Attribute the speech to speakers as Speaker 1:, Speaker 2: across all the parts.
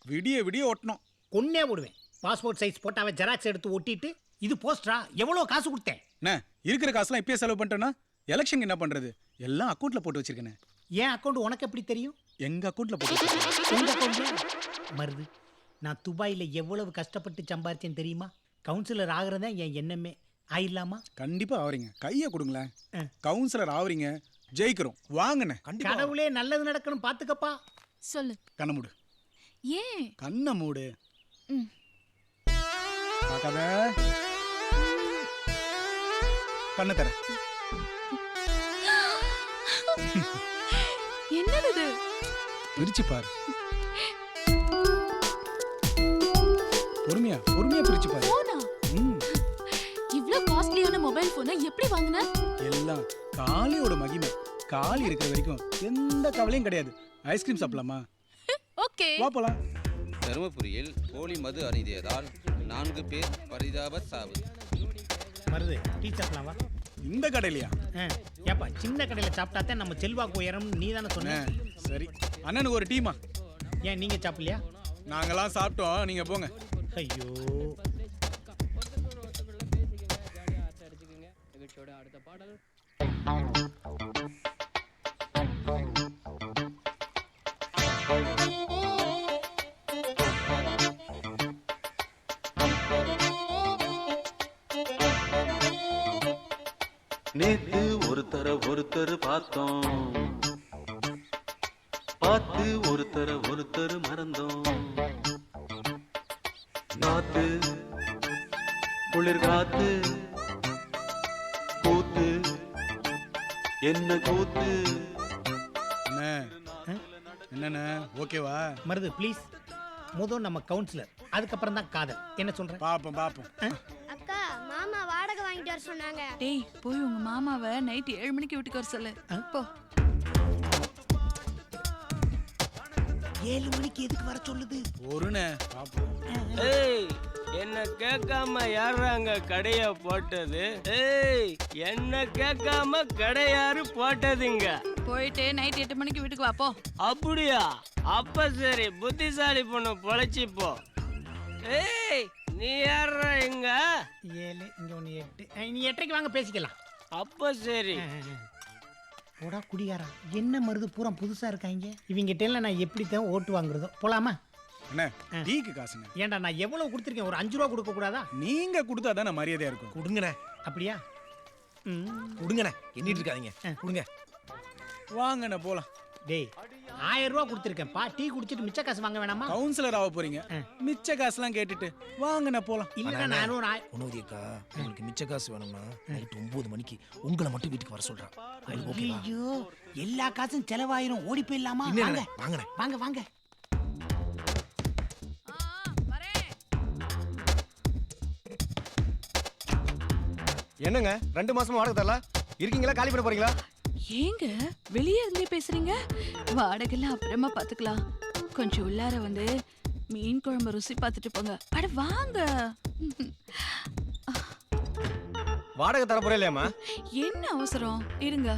Speaker 1: விடிய விடிய ஒட்டணும்.
Speaker 2: கொன்னே போடுவேன். பாஸ்போர்ட் சைஸ் போட்டாவை ஜெராக்ஸ் எடுத்து ஒட்டிட்டு இது போஸ்டரா எவ்வளவு காசு கொடுத்தேன்?
Speaker 1: என்ன இருக்கிற காசுலாம் இப்பயே செலவு பண்ணிட்டேன்னா எலெக்ஷன் என்ன பண்றது? எல்லாம் அக்கௌண்ட்ல போட்டு வச்சிருக்கேன்.
Speaker 2: என் அக்கௌண்ட் உனக்கு எப்படி தெரியும்?
Speaker 1: எங்க அக்கௌண்ட்ல போட்டு
Speaker 2: உங்க அக்கௌண்ட்ல மருது. நான் துபாயில எவ்வளவு கஷ்டப்பட்டு சம்பாரிச்சேன்னு தெரியுமா? கவுன்சிலர் ஆகுறதா என் எண்ணமே. ஆயிடலாமா?
Speaker 1: கண்டிப்பா ஆவறீங்க. கையை கொடுங்களேன். கவுன்சிலர் ஆவறீங்க, ஜெயிக்கிறோம். வாங்கண்ணே.
Speaker 2: கடவுளே நல்லது நடக்கணும் பாத்துக்கப்பா.
Speaker 3: சொல்லு.
Speaker 1: கண்ண மூடு.
Speaker 3: ஏன்
Speaker 1: கண்ண மூடு. பார்க்காத. கண்ண தர.
Speaker 3: என்னது இது?
Speaker 1: பிரிச்சு பாரு. பொறுமையா பொறுமையா பிரிச்சு பாரு.
Speaker 3: போனா இவ்ளோ காஸ்ட்லியான மொபைல் போனை எப்படி வாங்குன?
Speaker 1: எல்லாம் காளியோட மகிமை. காளி இருக்கிற வரைக்கும் எந்த கவலையும் கிடையாது. ஐஸ்கிரீம் சாப்பிடலாமா?
Speaker 3: ஓகே
Speaker 1: வா போலாம்.
Speaker 4: தருமபுரியில் போலி மது அருந்தியதால் 4 பேர் பரிதாப சாவு.
Speaker 2: மருது டீ சாப்பிடலாம் வா.
Speaker 1: இந்த கடையிலையா?
Speaker 2: ஏப்பா சின்ன கடையில சாப்பிட்டா தான் நம்ம செல்வாக்கு உயரும். நீ தானே சொன்ன.
Speaker 1: சரி அண்ணனுக்கு ஒரு டீமா.
Speaker 2: ஏன் நீங்க சாப்பிடலையா?
Speaker 1: நாங்கெல்லாம் சாப்பிட்டோம், நீங்க போங்க.
Speaker 2: ஐயோ
Speaker 5: அடுத்த பாடல்.
Speaker 6: நேத்து ஒருத்தர் பார்த்தோம், பார்த்து ஒருத்தர் மறந்தோம். நாத்து குளிர் காத்து கூத்து என்ன கூத்து.
Speaker 1: என்னண்ணே ஓகேவா?
Speaker 2: மருது ப்ளீஸ். முதல் நம்ம கவுன்சிலர், அதுக்கப்புறம் தான் காதல். என்ன சொல்ற?
Speaker 1: பாப்போம் பாப்போம்.
Speaker 7: அக்கா மாமா வாடகை வாங்கிட்டு வர சொன்னாங்க.
Speaker 3: டேய் போய் உங்க மாமாவை நைட் 7 மணிக்கு வீட்டுக்கு வர சொல்லு. போ.
Speaker 2: 7 மணிக்கு எதுக்கு வர சொல்லுது?
Speaker 1: ஒருண்ணே பாப்போம்.
Speaker 5: ஏய் என்ன கேட்காம யாராங்க கடைய போட்டது? ஏய் என்ன கேட்காம கடை யாரு போட்டதுங்க?
Speaker 3: போயிட்டு நைட் 8 மணிக்கு வீட்டுக்கு வா போ.
Speaker 5: அப்படியா? அப்ப சரி, புத்திசாலி பொண்ணு பொழைச்சி போ. ஏய் நீ யாரா இங்க?
Speaker 2: 7 இங்க 1 8. நீ 8:30 வாங்க பேசிக்கலாம்.
Speaker 5: அப்ப சரி.
Speaker 2: போடா குடிகாரா. என்ன மருது பூரா புதுசா இருக்காங்க. இவங்கிட்ட எல்லாம் நான் எப்படி தான் ஓட்டு வாங்குறதோ. போலாமா?
Speaker 1: அண்ணே டீக்கு காசுங்க.
Speaker 2: ஏன்டா நான் எவ்வளவு கொடுத்துருக்கேன்? ஒரு 5 ரூபா கொடுக்க கூடாதா?
Speaker 1: நீங்க கொடுத்தாதானே மரியாதையா இருக்கும்.
Speaker 8: கொடுங்கண்ணே.
Speaker 2: அப்படியா?
Speaker 8: கொடுங்கண்ணே, எண்ணிட்டு இருக்காதீங்க. கொடுங்க.
Speaker 1: வாங்கண்ணே போலாம்.
Speaker 2: டேய் 1000 ரூபா கொடுத்துருக்கேன் பா. டீ குடிச்சிட்டு மிச்ச காசு வாங்க வேணாமா?
Speaker 1: கவுன்சிலர் ஆக போறீங்க, மிச்ச காசுலாம் கேட்டுட்டு வாங்கண்ணே போலாம்.
Speaker 2: இல்ல நான் ஒரு
Speaker 8: உணவுதி அக்கா, உங்களுக்கு மிச்ச காசு வேணும்னா நைட் 9 மணிக்கு உங்களை மட்டும் வீட்டுக்கு வர சொல்றேன்.
Speaker 2: ஐயோ எல்லா காசும் செலவாயிரும். ஓடி போயிடலாமா? வாங்க
Speaker 8: வாங்கண்ணே.
Speaker 2: வாங்க வாங்க.
Speaker 8: என்னங்க 2 மாசமா வாடகை தரல? இருக்கீங்களா, காலி பண்ண போறீங்களா?
Speaker 3: ஏங்க வெளியே இருந்தே பேசுறீங்க? வாடகைலாம் அப்புறமா பாத்துக்கலாம். கொஞ்சம் உள்ளார வந்து மீன் குழம்பு ருசி பார்த்துட்டு போங்க. அட வாங்க.
Speaker 8: வாடகை தர போறேன்.
Speaker 3: என்ன அவசரம்? இருங்க,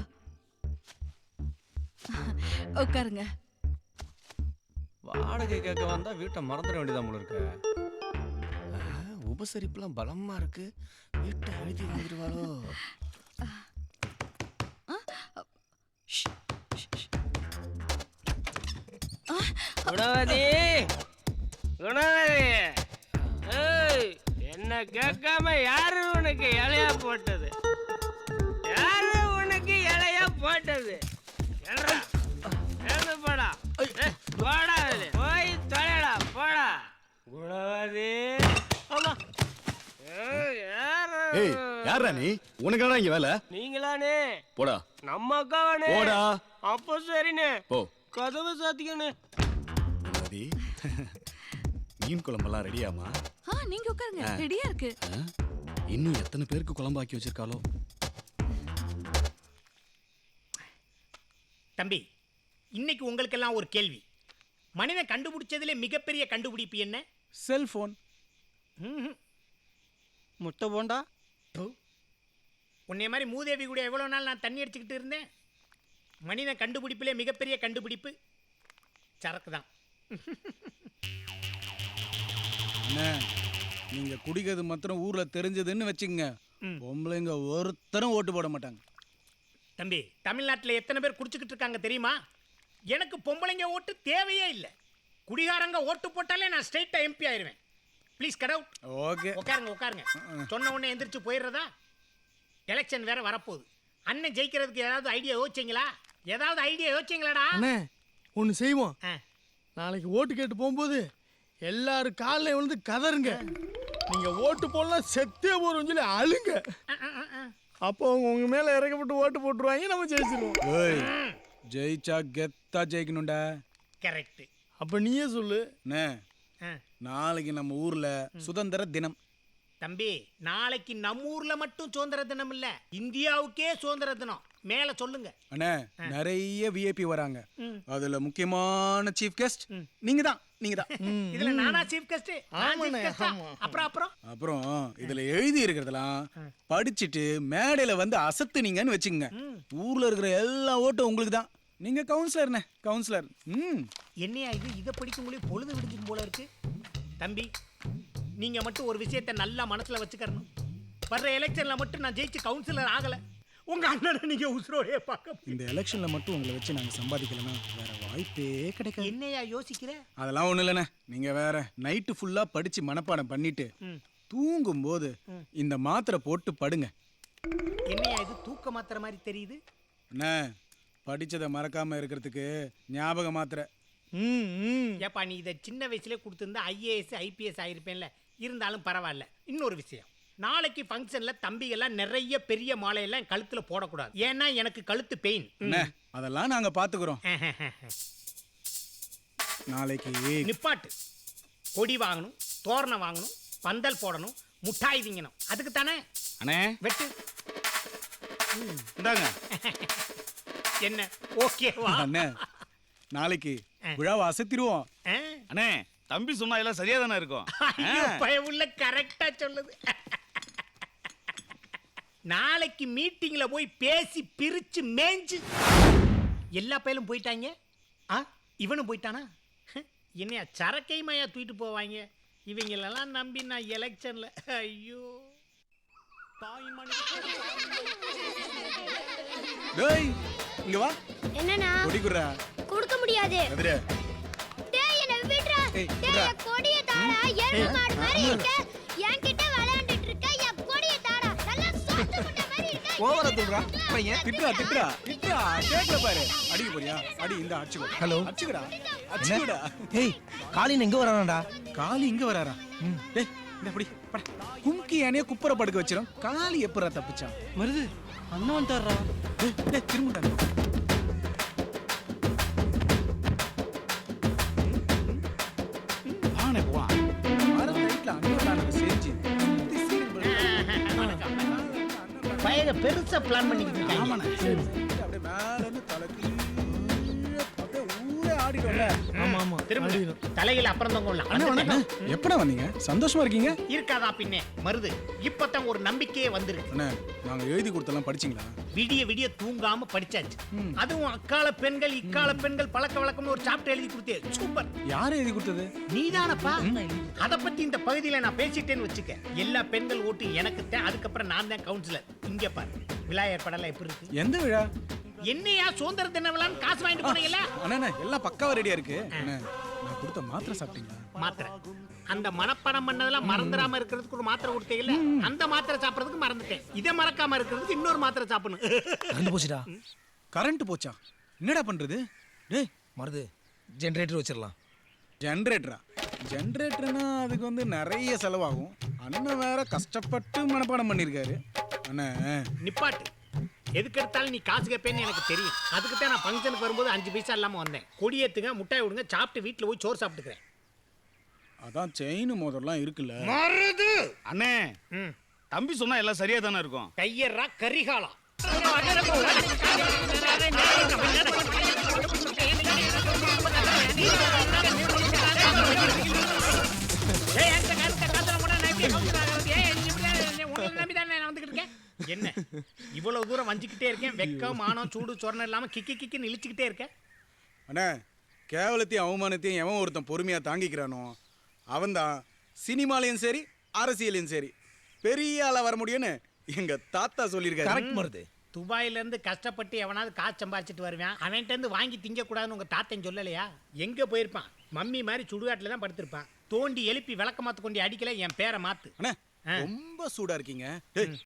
Speaker 3: உட்காருங்க.
Speaker 8: வாடகை கேட்க வந்தா வீட்டை மறந்துட வேண்டியதான் போல இருக்கு. உபசரிப்புலாம் பலமா இருக்கு. வீட்டை எழுதி வந்துருவாளோ?
Speaker 5: குணவதி, குணவதி, ஏய் என்ன கேட்காம யாரு உனக்கு இலையா போட்டது? யாரு உனக்கு இலையா போட்டது? போடா போடா, போய் தொலைடா போடா. குணவதி, ஆமா
Speaker 9: யாரா நீ? உனக்கு இங்க வேலை?
Speaker 5: நீங்களானே?
Speaker 9: போடா.
Speaker 5: நம்ம அக்காவானே?
Speaker 9: போடா.
Speaker 5: அப்போ சரிண்ணே,
Speaker 9: போ.
Speaker 5: கதவு சாத்திக்கண்ணே.
Speaker 9: மீன் குழம்பெல்லாம் ரெடியாமா?
Speaker 3: நீங்க உட்காருங்க, ரெடியா இருக்கு.
Speaker 9: இன்னும் எத்தனை பேருக்கு குழம்பாக்கி வச்சிருக்காளோ?
Speaker 2: தம்பி, இன்னைக்கு உங்களுக்கெல்லாம் ஒரு கேள்வி. மனிதன் கண்டுபிடிச்சதுல மிகப்பெரிய கண்டுபிடிப்பு என்ன?
Speaker 1: செல்போன்.
Speaker 5: முட்டை போண்டா.
Speaker 2: உன்னை மாதிரி மூதேவி கூட எவ்வளோ நாள் நான் தண்ணி அடிச்சுக்கிட்டு இருந்தேன். மனிதன் கண்டுபிடிப்பிலே மிகப்பெரிய கண்டுபிடிப்பு சரக்கு தான்.
Speaker 1: அண்ணே நீங்க குடிக்கிறது மாத்திரம் ஊர்ல தெரிஞ்சதுன்னு வச்சுக்கங்க, பொம்பளைங்க ஒருத்தரும் ஓட்டு போட மாட்டாங்க.
Speaker 2: தம்பி, தமிழ்நாட்டில் எத்தனை பேர் குடிச்சுக்கிட்டு இருக்காங்க தெரியுமா? எனக்கு பொம்பளைங்க ஓட்டு தேவையே இல்லை. குடிகாரங்க ஓட்டு போட்டாலே நான் ஸ்ட்ரெயிட்டா எம்பி ஆயிருவேன். Please cut out.
Speaker 1: ஓகே,
Speaker 2: உட்காருங்க. சொன்ன உடனே எந்திரிச்சு போயிடுறதா? எலெக்ஷன் வேற வரப்போகுது. அண்ணன் ஜெயிக்கிறதுக்கு ஏதாவது ஐடியா யோசிச்சிங்களாடா?
Speaker 10: அண்ணே ஒன்று செய்வோம். நாளைக்கு ஓட்டு கேட்டு போகும்போது எல்லாரும் காலைல விழுந்து கதருங்க. நீங்க ஓட்டு போடலாம் செத்தே போறோம் சொல்லி அழுங்க. அப்போ அவங்க உங்க மேல இறக்கப்பட்டு ஓட்டு போட்டுருவாங்க, நம்ம ஜெயிச்சிருவோம்.
Speaker 1: ஏய், ஜெயிச்சா கெத்தா ஜெயிக்கணும்டா.
Speaker 2: கரெக்ட்.
Speaker 10: அப்ப நீயே சொல்லு.
Speaker 1: அண்ணே நாளைக்கு நம்ம ஊர்ல சுதந்திர தினம்.
Speaker 2: தம்பி, நாளைக்கு நம்ம ஊர்ல மட்டும் சுதந்திர தினம் இல்ல, இந்தியாவுக்கே சுதந்திர தினம். மேல சொல்லுங்க.
Speaker 1: அண்ணே நிறைய விஐபி வராங்க. அதுல முக்கியமான சீஃப் கெஸ்ட் நீங்க தான்.
Speaker 2: இதுல நானா சீஃப் கெஸ்ட்?
Speaker 1: அப்புறம் இதுல எழுதி இருக்கிறதெல்லாம் படிச்சுட்டு மேடையில வந்து அசத்துனீங்கன்னு வச்சுங்க, ஊர்ல இருக்கிற எல்லா ஓட்டும் உங்களுக்கு தான். நீங்க கவுன்சிலர்ண்ணே, கவுன்சிலர்.
Speaker 2: என்னையா இது? இதை படிக்கும்போது பொழுது விடிஞ்சுக்கும் போல இருக்கு. தம்பி, நீங்க மட்டும் ஒரு விஷயத்தை நல்லா மனசுல வச்சுக்கணும். வர்ற எலெக்ஷன்ல மட்டும் நான் ஜெயிச்சு கவுன்சிலர் ஆகல, உங்க அண்ணனை நீங்க உசுரோடே பார்க்க.
Speaker 1: இந்த எலெக்ஷன்ல மட்டும் உங்களை வச்சு நாங்க சம்பாதிக்கலன்னா வேற வாய்ப்பே கிடைக்காது.
Speaker 2: என்னையா யோசிக்கிற?
Speaker 1: அதெல்லாம் ஒண்ணு இல்லைண்ணே. நீங்க வேற நைட்டு ஃபுல்லா படிச்சு மனப்பாடம் பண்ணிட்டு தூங்கும் போது இந்த மாத்திரை போட்டு படுங்க.
Speaker 2: என்னையா இது தூக்க மாத்திரை மாதிரி தெரியுது?
Speaker 1: அண்ணே படிச்சதை மறக்காம இருக்கிறதுக்கு ஞாபக மாத்திரை.
Speaker 2: ஏப்பா, நீ இதை சின்ன வயசுலேயே கொடுத்துருந்தா ஐஏஎஸ் ஐபிஎஸ் ஆயிருப்பேன்ல. இருந்தாலும் பரவாயில்ல. இன்னொரு விஷயம், நாளைக்கு ஃபங்க்ஷன்ல தம்பிகள்லாம் நிறைய பெரிய மாலையெல்லாம் கழுத்துல போடக்கூடாது. ஏன்னா எனக்கு கழுத்து பெயின்.
Speaker 1: அதெல்லாம் நாங்க பாத்துக்கிறோம். நாளைக்கு
Speaker 2: நிப்பாட்டு. கொடி வாங்கணும், தோரணம் வாங்கணும், பந்தல் போடணும், முட்டாய் திங்கணும். அதுக்கு தானே?
Speaker 9: அண்ணே
Speaker 2: வெட்டு.
Speaker 9: இந்தாங்க.
Speaker 2: என்ன ஓகேவா?
Speaker 1: அண்ணே நாளைக்கு விழாவை அசத்திடுவோம்.
Speaker 9: அண்ணே தம்பி சொன்னா எல்லாம் சரியா தானே இருக்கும்.
Speaker 2: பயவுள்ள கரெக்டா சொல்லுது. நாளைக்கு மீட்டிங்ல போய் பேசி பிரிச்சு மேஞ்சு எல்லா பயிலும் போயிட்டாங்க. இவனும் போயிட்டானா? என்னையா சரக்கையுமையா தூக்கிட்டு போவாங்க. இவங்களெல்லாம் நம்பி நான் எலெக்ஷன்ல. ஐயோ
Speaker 1: டேய் இங்க வா.
Speaker 7: என்னண்ணா?
Speaker 1: கொடி குடுறா.
Speaker 7: கொடுக்க முடியாது.
Speaker 1: எதிரே.
Speaker 7: டேய் என்ன விடுடா. டேய் கொடிய தாடா. எருமை மாடு மாதிரி இருக்க. என்கிட்ட விளையாண்டிட்டு இருக்க. என் கொடிய தாடா. நல்லா சோத்து முட்டை மாதிரி இருக்க.
Speaker 8: ஓவரா துல்றா பையன்.
Speaker 1: திட்றா. கேட்கல பாரு. அடிக்க போறியா? அடி இந்த அடிச்சுக்கோ.
Speaker 8: ஹலோ.
Speaker 1: அடிச்சுடா.
Speaker 8: ஏய் காளின் எங்க வரானடா?
Speaker 1: காளி இங்க வராரா? டேய் இந்த அப்படி பட. கும்கி யானைய குப்புற படுக்க வச்சிரும். காளி எப்பறா தப்பிச்சான்?
Speaker 10: மருது அண்ணன் வந்துட்டாரா?
Speaker 1: டேய் திரும்புடா. வாணே வா. வர ரைட்ல அண்ணன் செஞ்சு
Speaker 2: பயக பெருசா பிளான் பண்ணிக்கிட்டு இருக்காங்க.
Speaker 1: ஆமாண்ணே. அப்படியே மேல இருந்து தலைக்கு அப்படியே ஊரே ஆடிடும்ல.
Speaker 10: ஆமா
Speaker 2: திரும்ப தலையில அப்புறம் தொங்கலாம்.
Speaker 1: அண்ணா வணக்கம். எப்படா வந்தீங்க? சந்தோஷமா இருக்கீங்க?
Speaker 2: இருக்காதா பின்னே மருது. இப்பதான் ஒரு நம்பிக்கையே வந்திருக்கு.
Speaker 1: அண்ணா நாங்க எழுதி கொடுத்தெல்லாம் படிச்சீங்களா?
Speaker 2: விடிய தூங்காம படிச்சாச்சு. அதுவும் அக்கால பெண்கள் இக்கால பெண்கள் பழக்க வழக்கம்னு ஒரு சாப்டர் எழுதி கொடுத்தே. சூப்பர்.
Speaker 1: யாரு எழுதி கொடுத்தது?
Speaker 2: நீதானப்பா. அத பத்தி இந்த பகுதியில நான் பேசிட்டேன்னு வச்சுக்க, எல்லா பெண்கள் ஓட்டு எனக்கு தான். அதுக்கப்புறம் நான் தான் கவுன்சிலர். இங்க பாரு விழா ஏற்பாடெல்லாம் எப்படி இருக்கு?
Speaker 1: எந்த விழா?
Speaker 2: என்னையா சுதந்திர தின விழான்னு காசு வாங்கிட்டு போனீங்கல்ல?
Speaker 1: அண்ணா எல்லாம் பக்காவா ரெடியா இருக்கு. அண்ணா நான் கொடுத்த மாத்திரை சாப்பிட்டீங்களா?
Speaker 2: மாத்திரை அந்த மனப்பாடம் பண்ணதெல்லாம் மறந்துடாம இருக்கிறதுக்கு ஒரு மாத்திரை கொடுத்தீங்கல்ல, அந்த மாத்திரை சாப்பிடுறதுக்கு மறந்துட்டேன். இதை மறக்காம இருக்கிறதுக்கு இன்னொரு மாத்திரை சாப்பிடணும்.
Speaker 8: கரண்ட் போச்சுடா.
Speaker 1: கரண்ட் போச்சா? என்னடா பண்றது? டேய்
Speaker 8: மருது ஜெனரேட்டர் வச்சிடலாம்.
Speaker 1: ஜெனரேட்டரா? ஜெனரேட்டர்னா அதுக்கு வந்து நிறைய செலவாகும். அண்ணன் வேற கஷ்டப்பட்டு மனப்பாடம் பண்ணிருக்காரு. அண்ணா
Speaker 2: நிப்பாட்டு. எதுக்கு எடுத்தாலும் நீ காசு கேட்பேன்னு எனக்கு தெரியும். அதுக்கு தான் நான் ஃபங்க்ஷனுக்கு வரும்போது 5 பைசா இல்லாம வந்தேன். கொடியேத்துங்க, முட்டாய் விடுங்க, சாப்பிட்டு வீட்டுல போய் சோறு சாப்பிட்டுக்கிறேன்.
Speaker 1: அதான் செயின் மோதிரம்லாம் இருக்குல்ல.
Speaker 2: மருது
Speaker 9: அண்ணே தம்பி சொன்னா எல்லாம் சரியா தானே இருக்கும்.
Speaker 2: கையறா கரிகாலா. என்ன இவ்வளவு தூரம் வஞ்சிக்கிட்டே இருக்கேன்? வெக்கம் மானம் சூடு சொரணம் இல்லாம கிக்கின்னு இழுச்சுக்கிட்டே இருக்கேன்.
Speaker 1: அண்ணா கேவலத்தையும் அவமானத்தையும் எவன் ஒருத்தன் பொறுமையா தாங்கிக்கிறானோ அவன்தான் சினிமாலையும் சரி அரசியலையும் சரி பெரிய ஆளா வர முடியும்னு எங்க தாத்தா சொல்லியிருக்காரு.
Speaker 8: கரெக்ட் மருது.
Speaker 2: துபாயில இருந்து கஷ்டப்பட்டு எவனாவது காசு சம்பாரிச்சிட்டு வருவான், அவன்கிட்ட இருந்து வாங்கி திங்க கூடாதுன்னு உங்க தாத்தன் சொல்லலையா? எங்க போயிருப்பான்? மம்மி மாதிரி சுடுகாட்டுல தான் படுத்திருப்பான். தோண்டி எழுப்பி விளக்க மாத்து கொண்டு அடிக்கல, என் பேரை மாத்து.
Speaker 1: அண்ணே ரொம்ப சூடா இருக்கீங்க. டேய்,